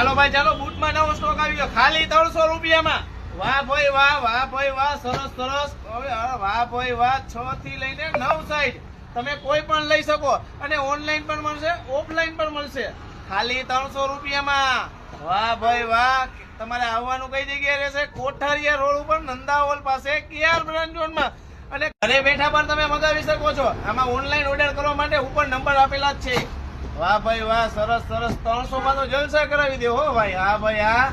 ચાલો ભાઈ ચાલો, બૂટમાં નવો સ્ટોક આવી ગયો ખાલી 300 રૂપિયામાં. વાહ ભાઈ વાહ, વાહ ભાઈ વાહ, સરસ સરસ. વાહ ભાઈ વાહ, 6 થી લઈને 9 સાઈઝ તમે કોઈ પણ લઈ શકો અને ઓનલાઈન પણ મળશે, ઓફલાઈન પણ મળશે ખાલી 300 રૂપિયામાં. વાહ ભાઈ વાહ. તમારે આવવાનું કઈ જગ્યાએ રહેશે? કોઠારિયા રોડ ઉપર નંદા હોલ પાસે કેઆર બ્રાન્ડ ઝોનમાં. અને ઘરે બેઠા પણ તમે મંગાવી શકો છો. આમાં ઓનલાઈન ઓર્ડર કરવા માટે ઉપર નંબર આપેલા જ છે. વાહ ભાઈ વાહ, સરસ સરસ. 300 માં તો જલસા કરાવી દે હો ભાઈ. હા ભાઈ હા.